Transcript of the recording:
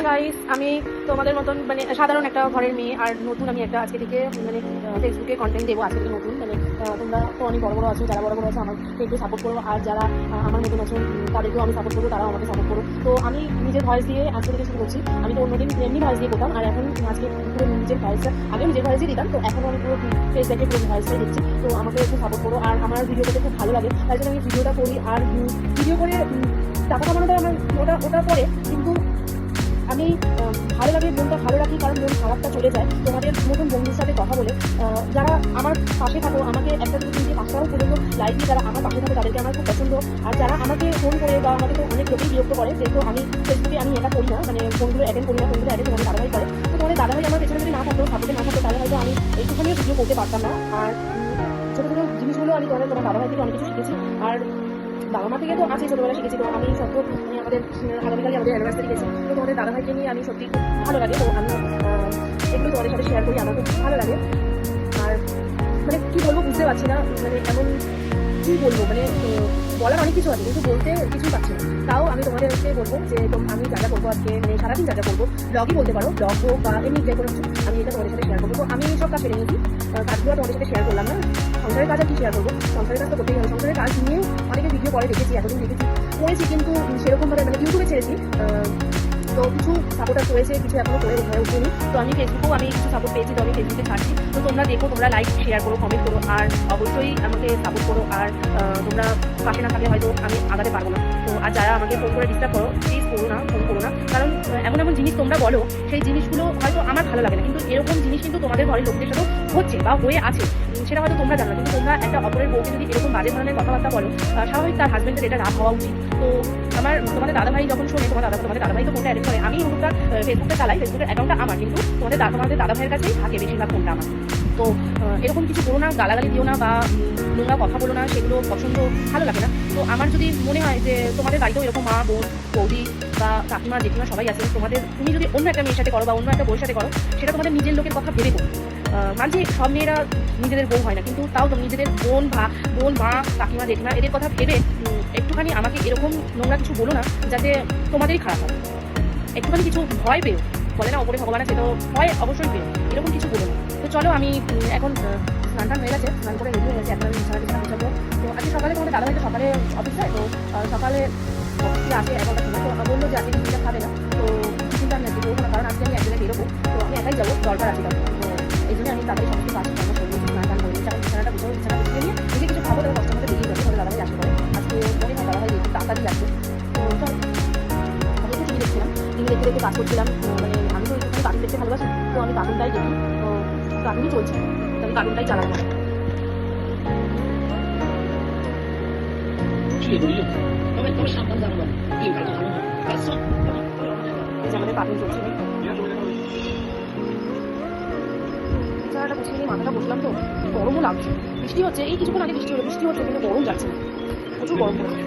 Morning guys, আমি তোমাদের মতন মানে সাধারণ একটা ঘরের মেয়ে আর নতুন আমি একটা আজকে থেকে মানে ফেসবুকে কন্টেন্ট দেবো আজকে থেকে নতুন মানে তোমরা তো অনেক বড় বড় আছো, যারা বড় বড় আছো আমাকে একটু সাপোর্ট করো, আর যারা আমার মতন আছো তাদেরকেও আমি সাপোর্ট করবো, তারাও আমাকে সাপোর্ট করো। তো আমি নিজের ভয়েস দিয়ে আজকে থেকে শুরু করছি। আমি তো অন্যদিন এমনি ভয়েস দিয়ে করতাম, আর এখন আজকে পুরো নিজের ভয়েসটা আগে নিজের ভয়েসই দিতাম, তো এখন আমি পুরো ফেস দেখে পুরো ভয়েসটাই দিচ্ছি। তো আমাকে একটু সাপোর্ট করো, আর আমার ভিডিও করতে খুব ভালো লাগে, তাই জন্য আমি ভিডিওটা করি। আর ভিডিও করে টাকা কামানোটা আমার ওটা পরে, কিন্তু আমি ভালো লাগে, মনটা ভালো রাখি, কারণ মন খারাপটা চলে যায় তোমাদের নতুন বন্ধুর সাথে কথা বলে। যারা আমার পাশে থাকো, আমাকে একটা দুটো তিনটে পাঁচটাও পর্যন্ত লাইক দিয়ে যারা আমার পাশে থাকো তাদেরকে আমার খুব পছন্দ। আর যারা আমাকে ফোন করে বা আমাকে তো অনেক লোকেই বিরক্ত করে, যেহেতু আমি ফেসবুকে আমি এটা করি না, মানে ফোনগুলো অ্যাটেন্ড করি না, ফোনগুলো অ্যাটেন্ড তোমাদের দাদাভাই করে। তো তোমাদের দাদাভাই আমার পেছনে যদি না থাকতো, সাপোর্টে না থাকতো, তাহলে হয়তো আমি একটুখানিও ভিডিও করতে পারতাম না। আর ছোটো ছোটো জিনিসগুলো আমি তোমার দাদাভাই থেকে অনেক কিছু শিখেছি, আর বাবা মা থেকে তো আছে ছোটবেলা শিখেছি। তো আমি সত্য মানে আমাদের আগামীকালে আমাদের অ্যানিভার্সারি গেছি, তো তোমাদের দাদাভাইকে নিয়ে আমি সত্যি খুব ভালো লাগে। তো আমি এগুলো তোমাদের সাথে শেয়ার করি, আমার খুব ভালো লাগে। আর মানে কী বলবো বুঝতে পারছি না, মানে এমন কী বলবো, মানে বলার অনেক কিছু আছে কিন্তু বলতে কিছুই পারছি না। তাও আমি তোমাদেরকে বলবো যে আমি যা যা করবো আজকে, মানে সারাদিন যা যা করবো, ব্লগই বলতে পারো, ব্লগ হোক বা এমনি যে কোনো কিছু, আমি এটা তোমাদের সাথে শেয়ার করবো। তো আমি সব কাজ সেরে নিয়েছি, কাজগুলো তোমাদের সাথে শেয়ার করলাম না। সংসারের কাজ আর কি শেয়ার করবো, সংসারের কাজ তো করতেই হবে। সংসারের কাজ নিয়েও অনেকে ভিডিও করে দেখেছি, এতদিন দেখেছি করেছি, কিন্তু সেরকমভাবে মানে ইউটিউবে ছেড়েছি। তো কিছু সাপোর্টার করেছে, কিছু এখনো করে হয়ে ওঠেনি। তো আমি ফেসবুকেও আমি কিছু সাপোর্ট পেয়েছি, তো আমি ফেসবুকে ছাড়ছি। তো তোমরা দেখো, তোমরা লাইক শেয়ার করো, কমেন্ট করো, আর অবশ্যই আমাকে সাপোর্ট করো। আর তোমরা পাশে না থাকলে হয়তো আমি আগাতে পারবো না। তো আর যারা আমাকে ফোন করে ডিস্টার্ব করো, প্লিজ করো না, ফোন করো না, কারণ এমন এমন জিনিস তোমরা বলো, সেই জিনিসগুলো হয়তো আমার ভালো লাগে না, কিন্তু এরকম জিনিস কিন্তু তোমাদের ঘরের লোকদের সাথেও হচ্ছে বা হয়ে আছে, সেটা হয়তো তোমরা জানো না। কিন্তু তোমরা একটা অপরের বউকে যদি এরকম বাজে ধরনের কথাবার্তা বলো, স্বাভাবিক তার হাজবেন্ডের এটা রাগ হওয়া উচিত। তো তোমাদের দাদাভাই যখন শোনে, তোমাদের দাদাভাই তো ফোনটা অ্যারেঞ্জ করে, আমি ফোনটা ফেসবুকটা চালাই, ফেসবুকের অ্যাকাউন্টটা আমার, কিন্তু তোমাদের দাদাভাইয়ের কাছেই থাকে বেশিরভাগ ফোনটা আমার। তো এরকম কিছু করো না, গালাগালি দিও না বা নোংরা কথা বলো না, সেগুলো পছন্দ ভালো লাগে না। তো আমার যদি মনে হয় যে তোমাদের বাড়িতেও এরকম মা, বোন, বৌদি বা কাকিমা, জেঠিমা সবাই আছে, তুমি যদি অন্য একটা মেয়ের সাথে করো বা অন্য একটা বউয়ের সাথে করো, সেটা তোমাদের নিজের লোকের কথা ভেবে করো। মানছি সব মেয়েরা নিজেদের বউ হয় না, কিন্তু তাও তো নিজেদের বোন, মা, কাকিমা, জেঠিমা এদের কথা ভেবে একটুখানি আমাকে এরকম নোংরা কিছু বলো না, যাতে তোমাদেরই খারাপ হয়। একটুখানি কিছু ভয় পেও, বলে না ওপরে ভগবান আছে, তো ভয় অবশ্যই পেও, এরকম কিছু বলো না। তো চলো, আমি এখন স্নান টান হয়ে গেছে, স্নান করে রেডি হয়ে গেছে, একটা বিছানা গুছাবো। তো আজকে সকালে তোমাদের দাদাভাই তো সকালে অফিস যায়, তো সকালে অফিসে আসে 11টার সময়। তো বললো যে আজকে টিফিনটা খাবে না, তো টিফিনটা আমি আজকে করবো না, কারণ আজকে আমি এক জায়গায় বেরোবো, তো আমি একাই যাবো, দরকার আছে। তো এই জন্য আমি তাড়াতাড়ি সমস্ত কাজ কর্ম করে স্নান টান করে নিচ্ছি। বিছানাটা গুছিয়ে নিয়ে নিজে কিছু খাবো, তাহলে কষ্ট মতো বেরিয়ে যাবে। তোমাদের দাদাভাই আসতে পারে আজকে, মনে হয় দাদাভাই একটু তাড়াতাড়ি আসবে। তো চল, আমি একটু টিভি দেখছিলাম, টিভি দেখতে দেখতে কাজ করছিলাম। মানে আমি তো একটু কার্টুন দেখতে ভালোবাসি, তো আমি কার্টুনটাই দেখি, তো কার্টুনই চলছে, তো আমি কার্টুনটাই চালাবো। আমাদের কার্টুন চলছে, বিছানাটা গুছিয়ে নিয়ে মাথাটা বসলাম, তো গরমও লাগছে, বৃষ্টি হচ্ছে, এই কিছুক্ষণ আগে বৃষ্টি হচ্ছে, কিন্তু গরম যাচ্ছে না, প্রচুর গরম পড়েছে।